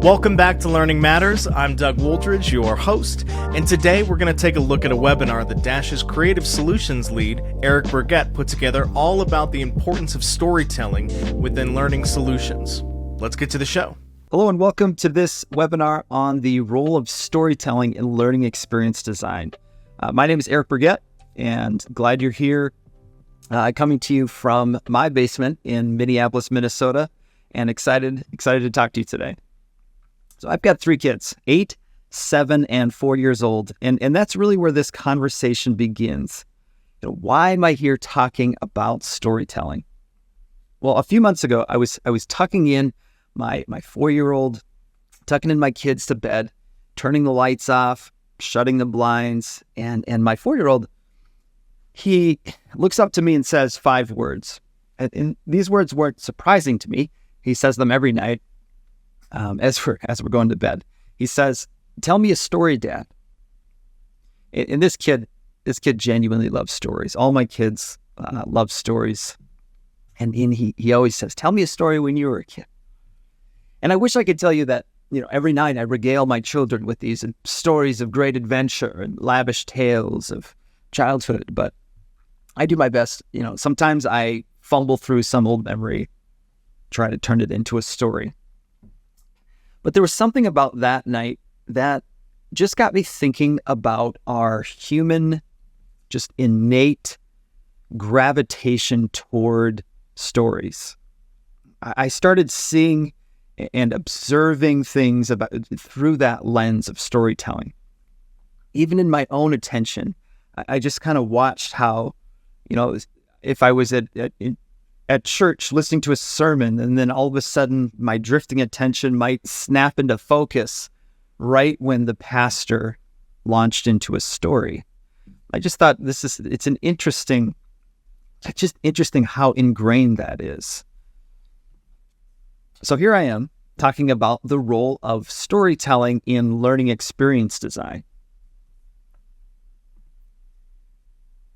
Welcome back to Learning Matters. I'm Doug Wooltridge, your host, and today we're going to take a look at a webinar that Dash's Creative Solutions lead, Eric Berget, put together all about the importance of storytelling within learning solutions. Let's get to the show. Hello and welcome to this webinar on the role of storytelling in learning experience design. My name is Eric Berget, and glad you're here, coming to you from my basement in Minneapolis, Minnesota, and excited to talk to you today. So I've got three kids, 8, 7, and 4 years old, and that's really where this conversation begins. Why am I here talking about storytelling? Well, a few months ago, I was tucking in my 4-year-old, tucking in my kids to bed, turning the lights off, shutting the blinds, and my 4-year-old, he looks up to me and says 5 words. And these words weren't surprising to me. He says them every night. As we're going to bed, he says, "Tell me a story, Dad." And this kid genuinely loves stories. All my kids love stories, and he always says, "Tell me a story when you were a kid." And I wish I could tell you that every night I regale my children with these stories of great adventure and lavish tales of childhood, but I do my best. Sometimes I fumble through some old memory, try to turn it into a story. But there was something about that night that just got me thinking about our human, just innate gravitation toward stories. I started seeing and observing things through that lens of storytelling. Even in my own attention, I just kind of watched how, if I was at church listening to a sermon, and then all of a sudden my drifting attention might snap into focus right when the pastor launched into a story. I just thought it's interesting how ingrained that is. So here I am talking about the role of storytelling in learning experience design.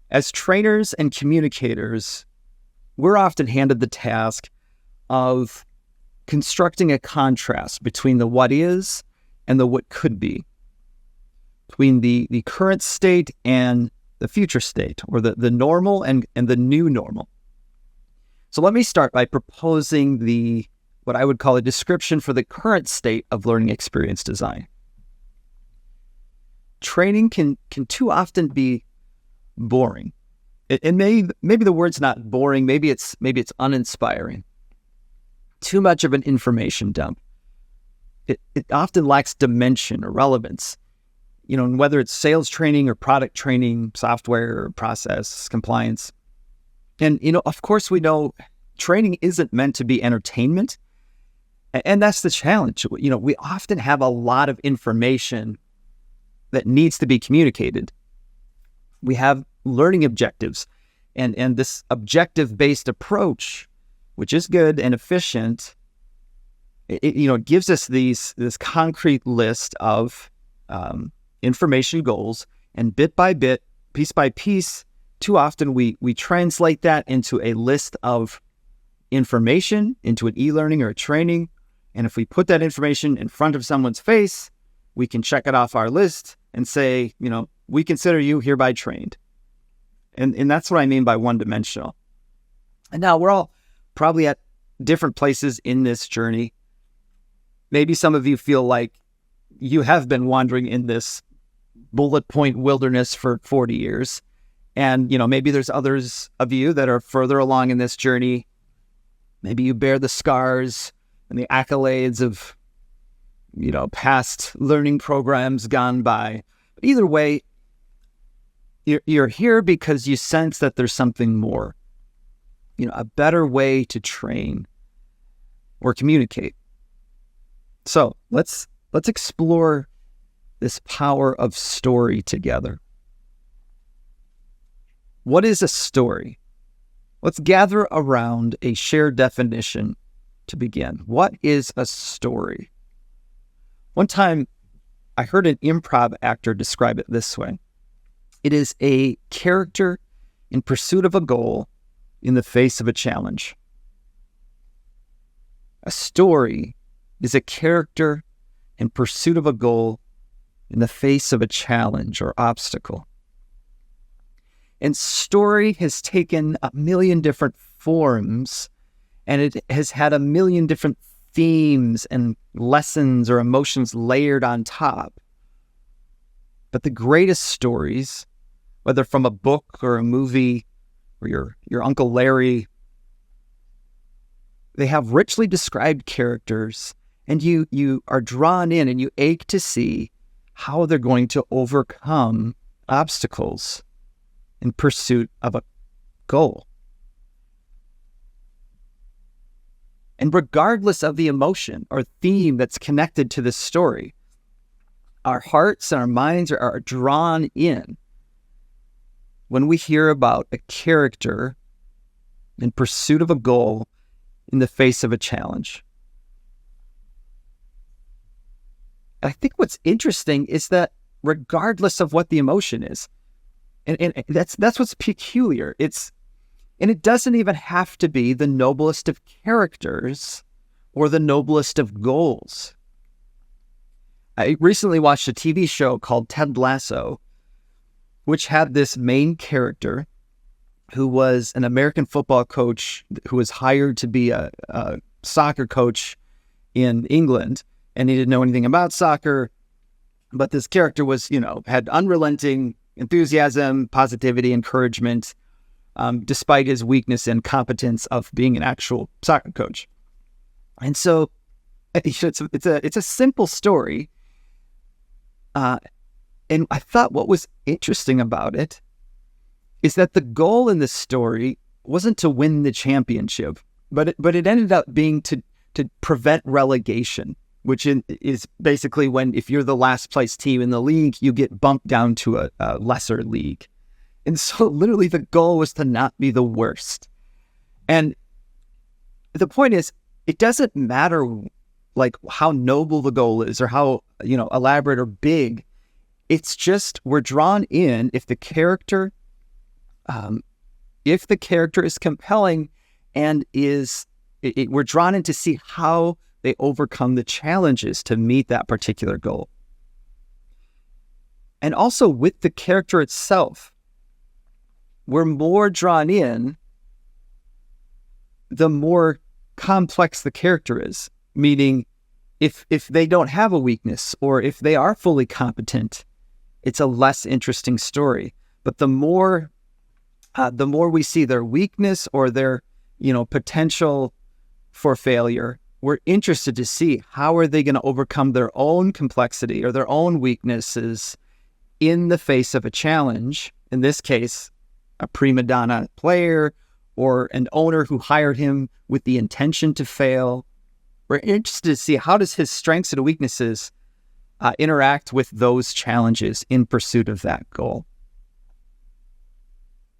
As trainers and communicators, we're often handed the task of constructing a contrast between the what is and the what could be, between the current state and the future state, or the normal and the new normal. So let me start by proposing what I would call a description for the current state of learning experience design. Training can too often be boring. And maybe the word's not boring. Maybe it's uninspiring. Too much of an information dump. It often lacks dimension or relevance. And whether it's sales training or product training, software or process, compliance. And, of course we know training isn't meant to be entertainment. And that's the challenge. We often have a lot of information that needs to be communicated. We have learning objectives, and this objective-based approach, which is good and efficient, it gives us this concrete list of information goals, and bit by bit, piece by piece, too often we translate that into a list of information, into an e-learning or a training, and if we put that information in front of someone's face, we can check it off our list and say, we consider you hereby trained. And that's what I mean by one-dimensional. And now we're all probably at different places in this journey. Maybe some of you feel like you have been wandering in this bullet point wilderness for 40 years. And, maybe there's others of you that are further along in this journey. Maybe you bear the scars and the accolades of, past learning programs gone by. But either way, you're here because you sense that there's something more, a better way to train or communicate. So let's explore this power of story together. What is a story? Let's gather around a shared definition to begin. What is a story? One time I heard an improv actor describe it this way. It is a character in pursuit of a goal in the face of a challenge. A story is a character in pursuit of a goal in the face of a challenge or obstacle. And story has taken a million different forms, and it has had a million different themes and lessons or emotions layered on top. But the greatest stories, whether from a book or a movie or your Uncle Larry, they have richly described characters, and you are drawn in and you ache to see how they're going to overcome obstacles in pursuit of a goal. And regardless of the emotion or theme that's connected to this story, our hearts and our minds are drawn in when we hear about a character in pursuit of a goal in the face of a challenge. I think what's interesting is that regardless of what the emotion is, and that's what's peculiar. And it doesn't even have to be the noblest of characters or the noblest of goals. I recently watched a TV show called Ted Lasso, which had this main character who was an American football coach who was hired to be a soccer coach in England, and he didn't know anything about soccer, but this character was, had unrelenting enthusiasm, positivity, encouragement, despite his weakness and competence of being an actual soccer coach. And so it's a simple story. And I thought what was interesting about it is that the goal in this story wasn't to win the championship, but it ended up being to prevent relegation, which is basically when, if you're the last place team in the league, you get bumped down to a lesser league. And so literally the goal was to not be the worst. And the point is, it doesn't matter like how noble the goal is or how, elaborate or big. It's just, we're drawn in if the character is compelling and we're drawn in to see how they overcome the challenges to meet that particular goal. And also with the character itself, we're more drawn in the more complex the character is, meaning if they don't have a weakness or if they are fully competent, it's a less interesting story. But the more we see their weakness or their, potential for failure, we're interested to see how are they going to overcome their own complexity or their own weaknesses in the face of a challenge. In this case, a prima donna player or an owner who hired him with the intention to fail. We're interested to see how does his strengths and weaknesses interact with those challenges in pursuit of that goal.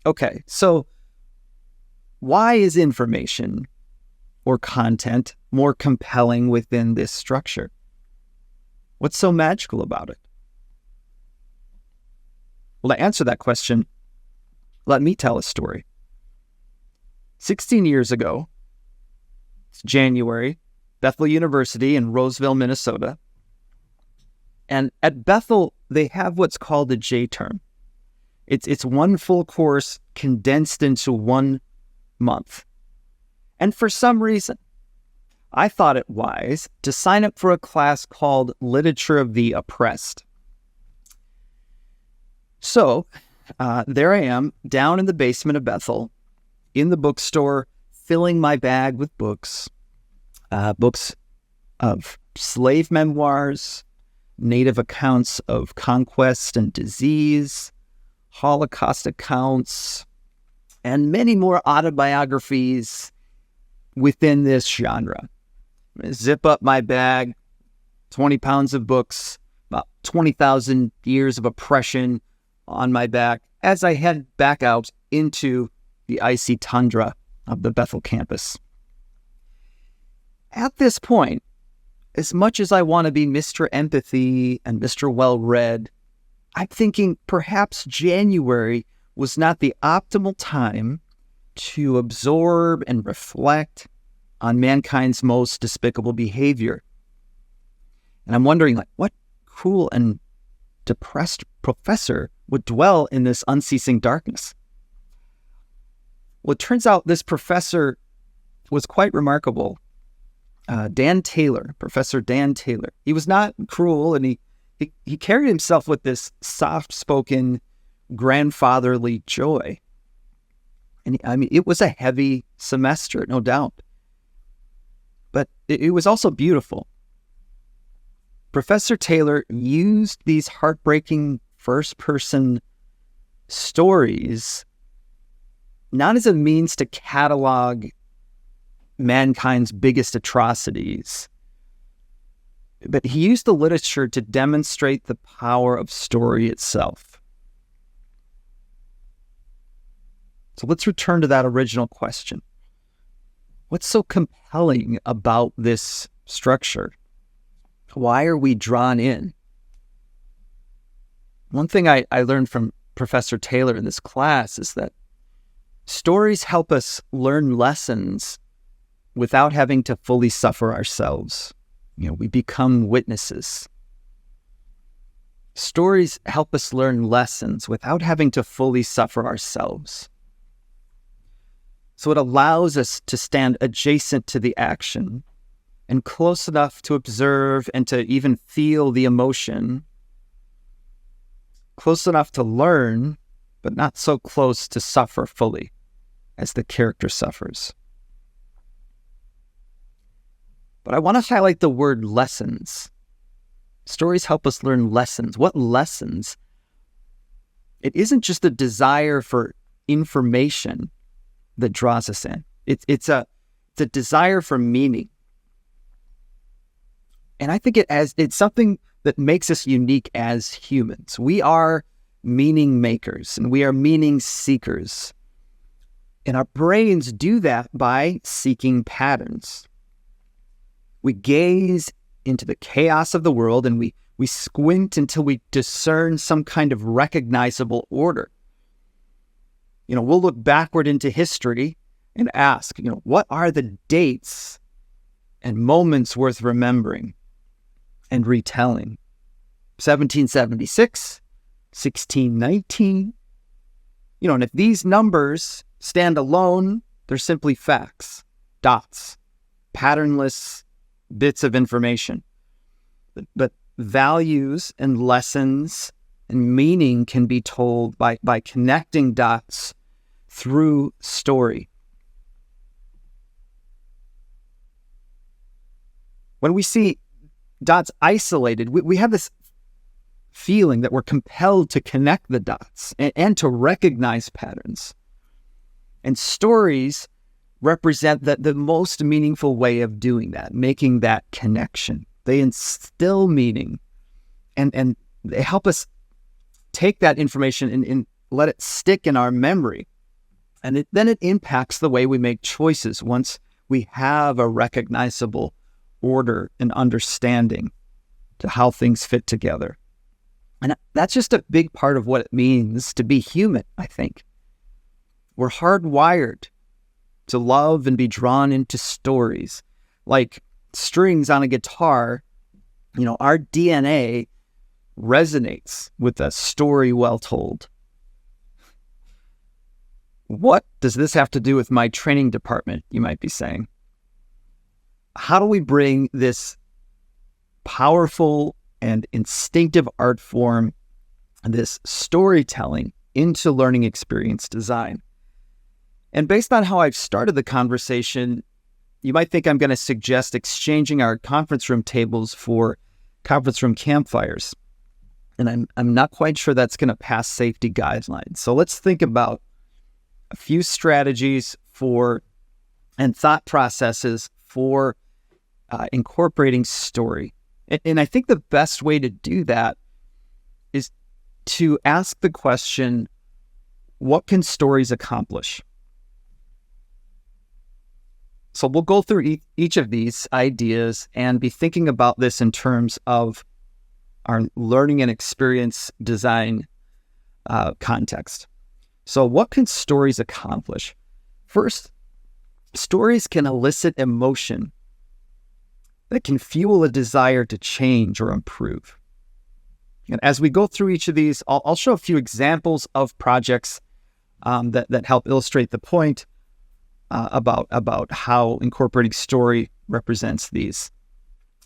Okay, so why is information or content more compelling within this structure? What's so magical about it? Well, to answer that question, let me tell a story. 16 years ago, it's January, Bethel University in Roseville, Minnesota. And at Bethel, they have what's called a J term. It's one full course condensed into 1 month. And for some reason, I thought it wise to sign up for a class called Literature of the Oppressed. So there I am, down in the basement of Bethel, in the bookstore, filling my bag with books of slave memoirs, native accounts of conquest and disease, Holocaust accounts, and many more autobiographies within this genre. Zip up my bag, 20 pounds of books, about 20,000 years of oppression on my back as I head back out into the icy tundra of the Bethel campus. At this point, as much as I want to be Mr. Empathy and Mr. Well-Read, I'm thinking perhaps January was not the optimal time to absorb and reflect on mankind's most despicable behavior. And I'm wondering, like, what cruel and depressed professor would dwell in this unceasing darkness? Well, it turns out this professor was quite remarkable. Professor Dan Taylor. He was not cruel, and he carried himself with this soft-spoken, grandfatherly joy. And it was a heavy semester, no doubt. But it was also beautiful. Professor Taylor used these heartbreaking first-person stories not as a means to catalog mankind's biggest atrocities, but he used the literature to demonstrate the power of story itself. So let's return to that original question. What's so compelling about this structure? Why are we drawn in? One thing I learned from Professor Taylor in this class is that stories help us learn lessons without having to fully suffer ourselves. We become witnesses. Stories help us learn lessons without having to fully suffer ourselves. So it allows us to stand adjacent to the action and close enough to observe and to even feel the emotion, close enough to learn, but not so close to suffer fully as the character suffers. But I want to highlight the word lessons. Stories help us learn lessons. What lessons? It isn't just a desire for information that draws us in. It's a desire for meaning. And I think it's something that makes us unique as humans. We are meaning makers and we are meaning seekers. And our brains do that by seeking patterns. We gaze into the chaos of the world and we squint until we discern some kind of recognizable order. We'll look backward into history and ask, what are the dates and moments worth remembering and retelling? 1776, 1619. And if these numbers stand alone, they're simply facts, dots, patternless bits of information. But values and lessons and meaning can be told by connecting dots through story. When we see dots isolated, we have this feeling that we're compelled to connect the dots and to recognize patterns. And stories represent the most meaningful way of doing that, making that connection. They instill meaning and they help us take that information and let it stick in our memory. And then it impacts the way we make choices once we have a recognizable order and understanding to how things fit together. And that's just a big part of what it means to be human, I think. We're hardwired to love and be drawn into stories. Like strings on a guitar, our DNA resonates with a story well told. What does this have to do with my training department, you might be saying? How do we bring this powerful and instinctive art form, this storytelling, into learning experience design? And based on how I've started the conversation, you might think I'm going to suggest exchanging our conference room tables for conference room campfires. And I'm not quite sure that's going to pass safety guidelines. So let's think about a few strategies and thought processes for incorporating story. And I think the best way to do that is to ask the question, what can stories accomplish? So we'll go through each of these ideas and be thinking about this in terms of our learning and experience design context. So what can stories accomplish? First, stories can elicit emotion that can fuel a desire to change or improve. And as we go through each of these, I'll show a few examples of projects that help illustrate the point about how incorporating story represents these.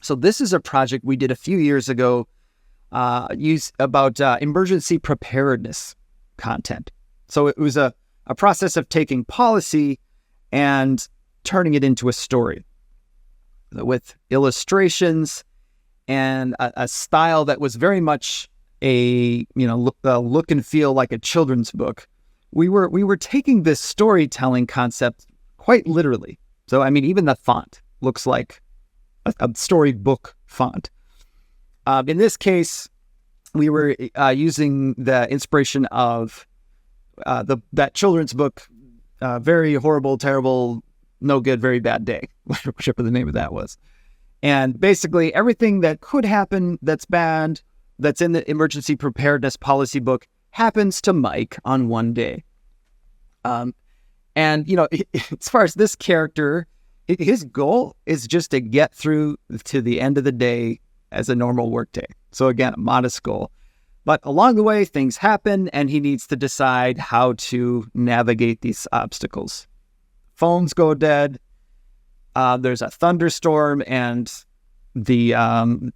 So this is a project we did a few years ago about emergency preparedness content. So it was a process of taking policy and turning it into a story with illustrations and a style that was very much a look and feel like a children's book. We were taking this storytelling concept quite literally. So I mean, even the font looks like a storybook font. In this case, we were using the inspiration of that children's book, Very Horrible, Terrible, No Good, Very Bad Day, whichever the name of that was. And basically everything that could happen that's bad, that's in the emergency preparedness policy book, happens to Mike on one day. And, as far as this character, his goal is just to get through to the end of the day as a normal work day. So again, a modest goal. But along the way, things happen, and he needs to decide how to navigate these obstacles. Phones go dead. There's a thunderstorm, and the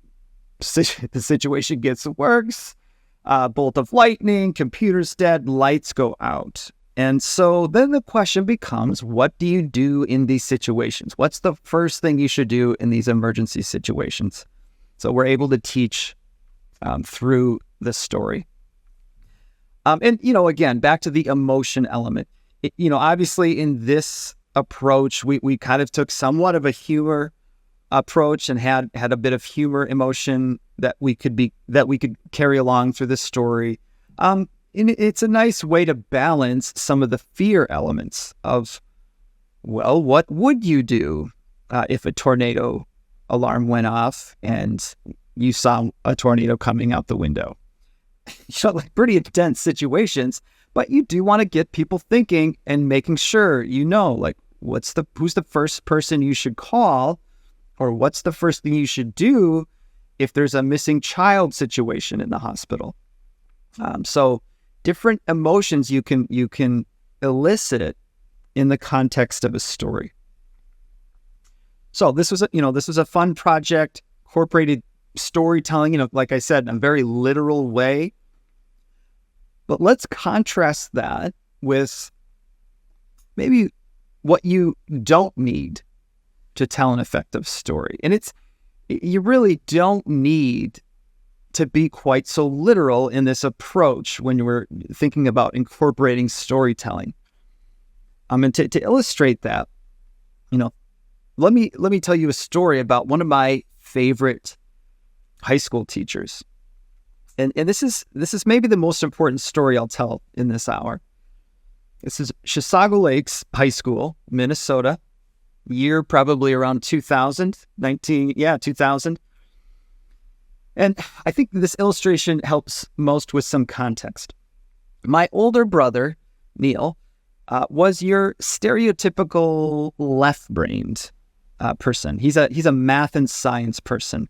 situation gets worse. Bolt of lightning, computer's dead, lights go out. And so then the question becomes, what do you do in these situations? What's the first thing you should do in these emergency situations? So we're able to teach through the story. Again, back to the emotion element. Obviously in this approach, we kind of took somewhat of a humor approach and had a bit of humor emotion that we could carry along through the story. And it's a nice way to balance some of the fear elements of, well, what would you do if a tornado alarm went off and you saw a tornado coming out the window? Like pretty intense situations, but you do want to get people thinking and making sure like who's the first person you should call, or what's the first thing you should do if there's a missing child situation in the hospital. So different emotions you can elicit in the context of a story. So this was a fun project, incorporated storytelling, like I said, in a very literal way. But let's contrast that with maybe what you don't need to tell an effective story. And you really don't need to be quite so literal in this approach when we're thinking about incorporating storytelling. And to illustrate that, let me tell you a story about one of my favorite high school teachers. And this is maybe the most important story I'll tell in this hour. This is Chisago Lakes High School, Minnesota, year probably around 2000. And I think this illustration helps most with some context. My older brother, Neil, was your stereotypical left-brained person. He's a math and science person.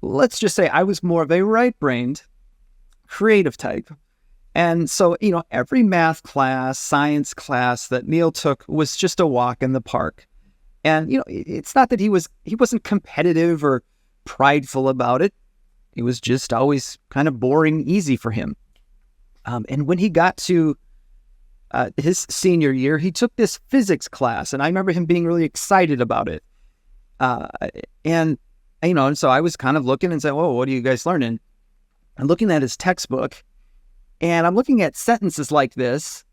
Let's just say I was more of a right-brained, creative type. And so, every math class, science class that Neil took was just a walk in the park. And, it's not that he wasn't competitive or prideful about it. It was just always kind of boring, easy for him. And when he got to his senior year, he took this physics class, and I remember him being really excited about it. And so I was kind of looking and saying, "Whoa, what are you guys learning?" I'm looking at his textbook, and I'm looking at sentences like this.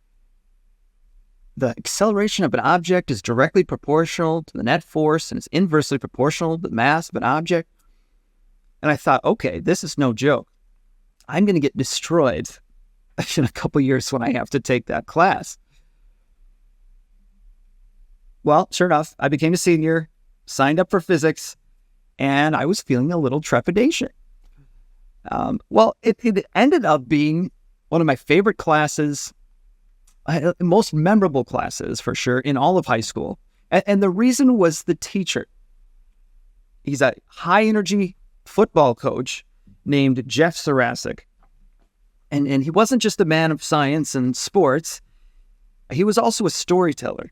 The acceleration of an object is directly proportional to the net force and is inversely proportional to the mass of an object. And I thought, okay, this is no joke. I'm going to get destroyed in a couple years when I have to take that class. Well, sure enough, I became a senior, signed up for physics, and I was feeling a little trepidation. It ended up being one of my favorite classes, most memorable classes for sure in all of high school. And the reason was the teacher. He's a high energy football coach named Jeff Sarasic. And he wasn't just a man of science and sports. He was also a storyteller.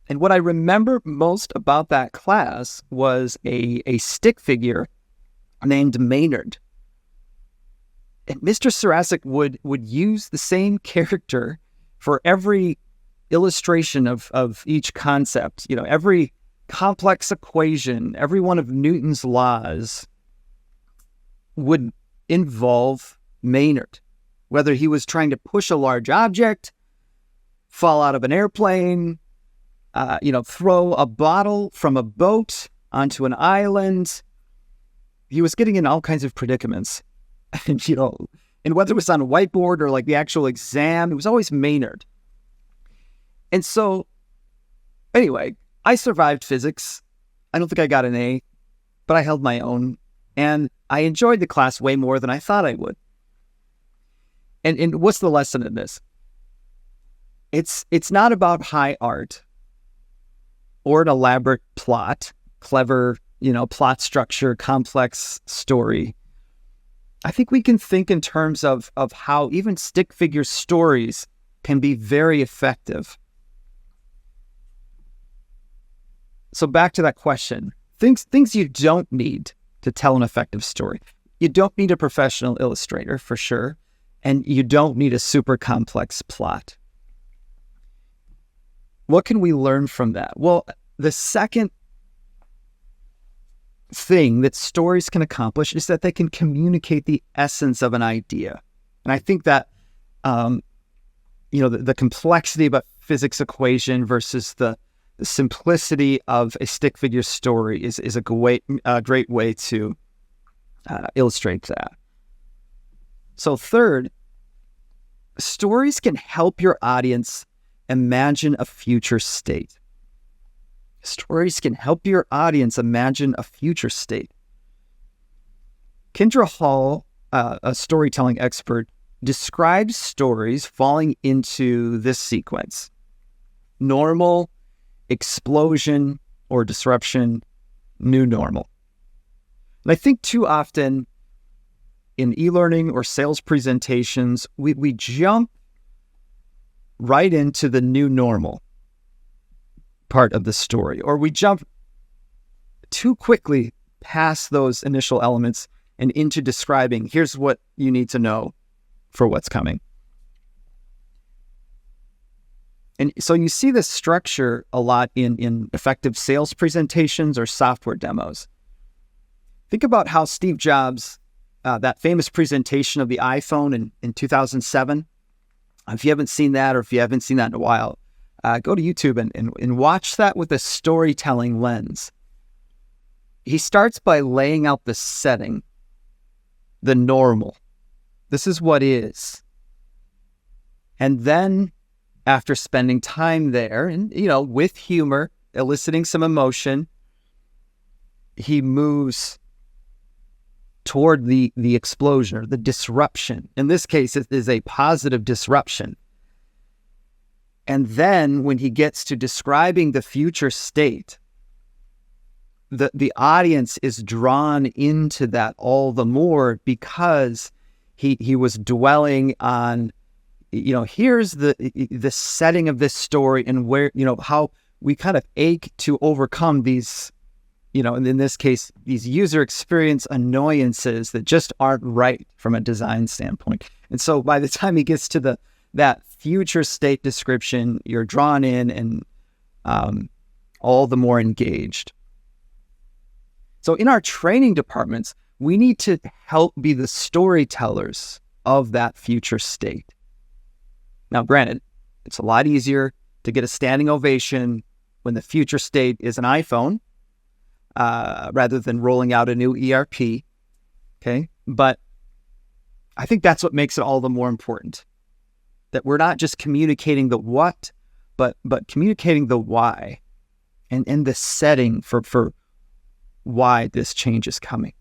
And what I remember most about that class was a stick figure named Maynard. And Mr. Sarasic would use the same character for every illustration of each concept. Every complex equation, every one of Newton's laws would involve Maynard, whether he was trying to push a large object, fall out of an airplane, throw a bottle from a boat onto an island. He was getting in all kinds of predicaments. And whether it was on a whiteboard or like the actual exam, it was always Maynard. And so, anyway, I survived physics. I don't think I got an A, but I held my own. And I enjoyed the class way more than I thought I would. And what's the lesson in this? It's not about high art or an elaborate plot, clever, plot structure, complex story. I think we can think in terms of how even stick figure stories can be very effective. So back to that question, things you don't need to tell an effective story. You don't need a professional illustrator for sure, and you don't need a super complex plot. What can we learn from that? Well, the second thing that stories can accomplish is that they can communicate the essence of an idea. And I think that, the complexity of a physics equation versus the simplicity of a stick figure story is a great way to illustrate that. So third, stories can help your audience imagine a future state. Stories can help your audience imagine a future state. Kendra Hall, a storytelling expert, describes stories falling into this sequence: normal, explosion or disruption, new normal. And I think too often in e-learning or sales presentations, we jump right into the new normal part of the story, or we jump too quickly past those initial elements and into describing, here's what you need to know for what's coming. And so you see this structure a lot in effective sales presentations or software demos. Think about how Steve Jobs, that famous presentation of the iPhone in 2007. If you haven't seen that, or if you haven't seen that in a while, go to YouTube and watch that with a storytelling lens. He starts by laying out the setting, the normal. This is what is. And then after spending time there and, with humor, eliciting some emotion, he moves toward the explosion or the disruption. In this case, it is a positive disruption. And then when he gets to describing the future state, the audience is drawn into that all the more because he was dwelling on, here's the setting of this story and where, how we kind of ache to overcome these, and in this case, these user experience annoyances that just aren't right from a design standpoint. And so by the time he gets to that future state description, you're drawn in and all the more engaged. So in our training departments, we need to help be the storytellers of that future state. Now, granted, it's a lot easier to get a standing ovation when the future state is an iPhone rather than rolling out a new ERP. Okay, but I think that's what makes it all the more important. That we're not just communicating the what, but communicating the why and the setting for why this change is coming.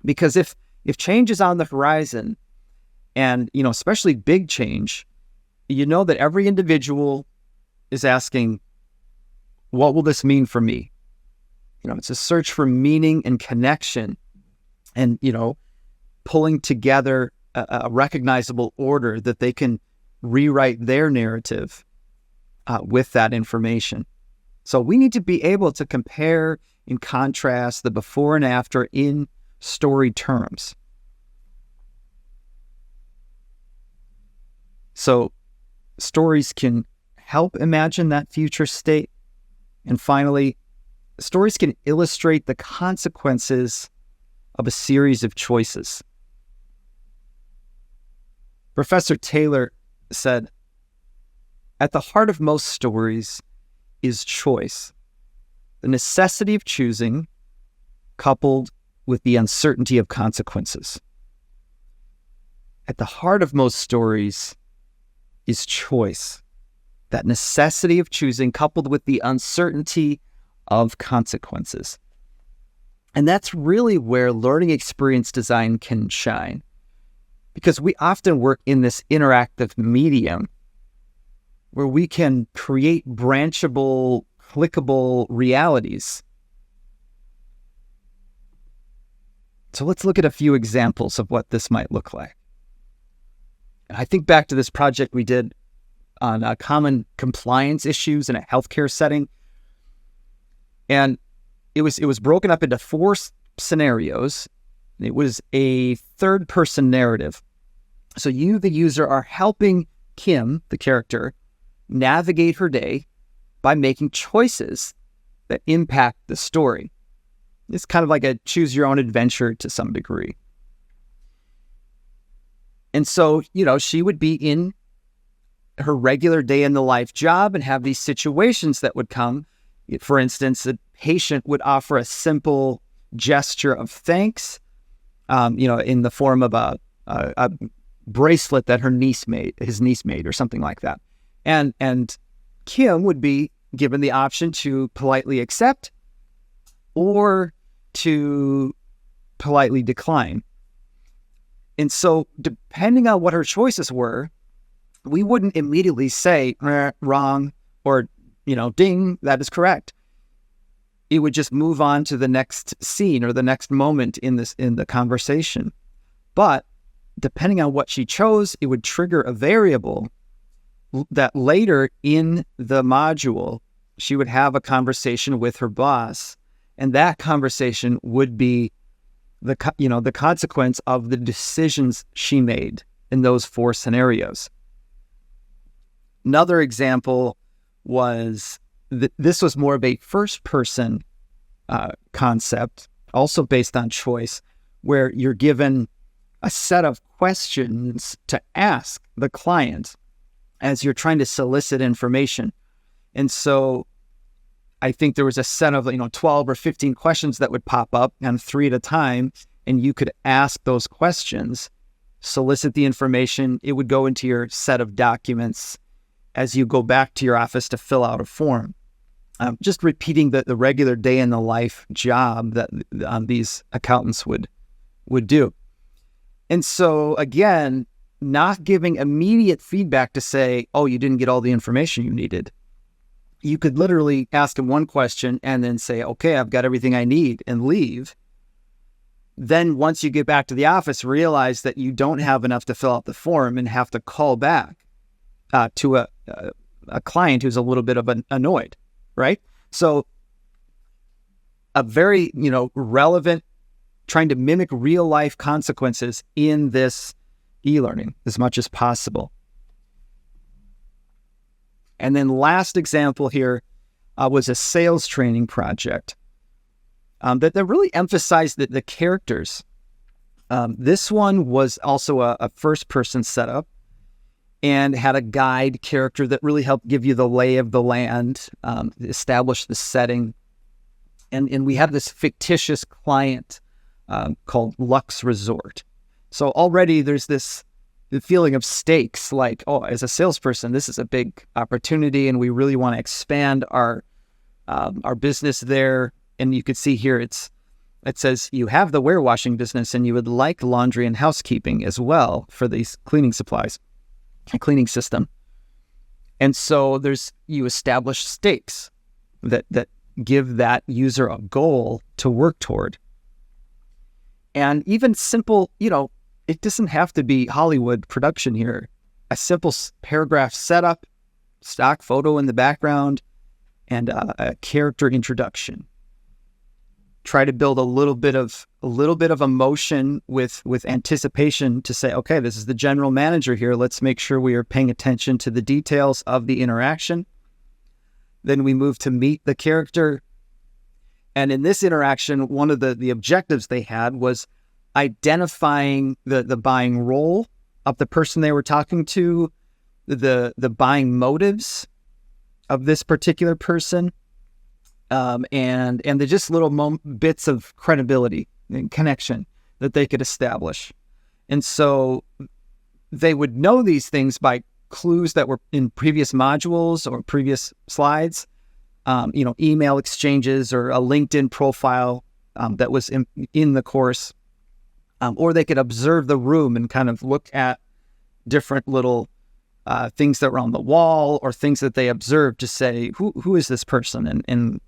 Because if change is on the horizon, and especially big change, that every individual is asking, what will this mean for me? It's a search for meaning and connection, and pulling together a recognizable order that they can rewrite their narrative with that information. So we need to be able to compare and contrast the before and after in story terms. So stories can help imagine that future state. And finally, stories can illustrate the consequences of a series of choices. Professor Taylor said, "At the heart of most stories is choice, the necessity of choosing coupled with the uncertainty of consequences." At the heart of most stories is choice, that necessity of choosing coupled with the uncertainty of consequences. And that's really where learning experience design can shine, because we often work in this interactive medium where we can create branchable, clickable realities. So let's look at a few examples of what this might look like. I think back to this project we did on common compliance issues in a healthcare setting. And it was broken up into 4 scenarios. It was a third-person narrative. So you, the user, are helping Kim, the character, navigate her day by making choices that impact the story. It's kind of like a choose-your-own-adventure to some degree. And so, she would be in her regular day-in-the-life job and have these situations that would come. For instance, a patient would offer a simple gesture of thanks, in the form of a bracelet that his niece made, or something like that. And Kim would be given the option to politely accept or to politely decline. And so, depending on what her choices were, we wouldn't immediately say wrong or ding, that is correct. It would just move on to the next scene or the next moment in the conversation. But depending on what she chose, it would trigger a variable that later in the module, she would have a conversation with her boss, and that conversation would be the consequence of the decisions she made in those 4 scenarios. Another example was this was more of a first-person concept, also based on choice, where you're given a set of questions to ask the client as you're trying to solicit information. And so I think there was a set of 12 or 15 questions that would pop up, and 3 at a time, and you could ask those questions, solicit the information. It would go into your set of documents as you go back to your office to fill out a form. Just repeating the regular day in the life job that these accountants would do. And so again, not giving immediate feedback to say, oh, you didn't get all the information you needed. You could literally ask them one question and then say, okay, I've got everything I need, and leave. Then once you get back to the office, realize that you don't have enough to fill out the form and have to call back to a client who's a little bit of annoyed, right? So a very, relevant, trying to mimic real life consequences in this e-learning as much as possible. And then last example here was a sales training project that really emphasized the characters. This one was also a first-person setup and had a guide character that really helped give you the lay of the land, establish the setting. And we have this fictitious client called Lux Resort. So already there's the feeling of stakes, like, oh, as a salesperson, this is a big opportunity and we really want to expand our business there. And you could see here, it says you have the warewashing business and you would like laundry and housekeeping as well for these cleaning supplies, a cleaning system. And so you establish stakes that give that user a goal to work toward. And even simple, it doesn't have to be Hollywood production here. A simple paragraph setup, stock photo in the background, and a character introduction. Try to build a little bit of emotion with anticipation to say, okay, this is the general manager here. Let's make sure we are paying attention to the details of the interaction. Then we move to meet the character. And in this interaction, one of the objectives they had was identifying the buying role of the person they were talking to, the buying motives of this particular person, and the just little bits of credibility and connection that they could establish. And so they would know these things by clues that were in previous modules or previous slides, email exchanges or a LinkedIn profile that was in the course, or they could observe the room and kind of look at different little things that were on the wall or things that they observed to say, who is this person and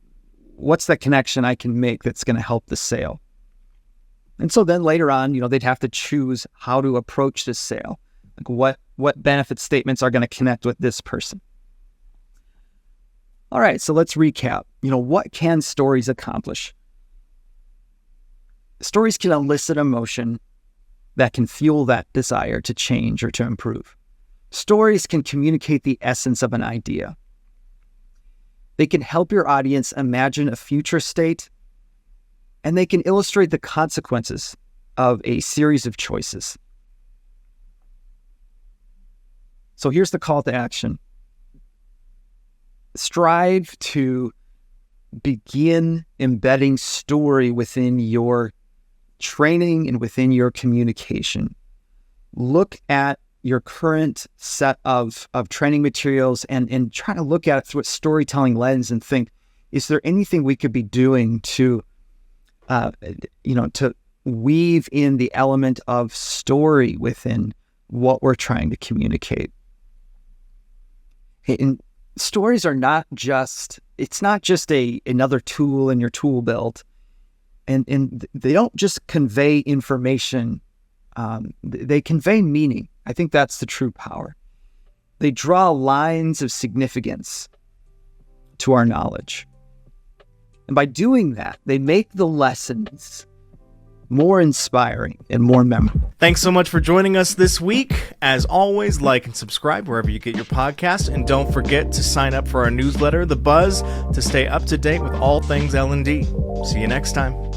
what's the connection I can make that's going to help the sale? And so then later on, they'd have to choose how to approach this sale. Like what benefit statements are going to connect with this person? All right, so let's recap. What can stories accomplish? Stories can elicit emotion that can fuel that desire to change or to improve. Stories can communicate the essence of an idea. They can help your audience imagine a future state, and they can illustrate the consequences of a series of choices. So here's the call to action. Strive to begin embedding story within your training and within your communication. Look at your current set of training materials and try to look at it through a storytelling lens and think, is there anything we could be doing to weave in the element of story within what we're trying to communicate? And stories are not just another tool in your tool belt. And they don't just convey information, they convey meaning. I think that's the true power. They draw lines of significance to our knowledge. And by doing that, they make the lessons more inspiring and more memorable. Thanks so much for joining us this week. As always, like and subscribe wherever you get your podcasts, and don't forget to sign up for our newsletter, The Buzz, to stay up to date with all things L&D. See you next time.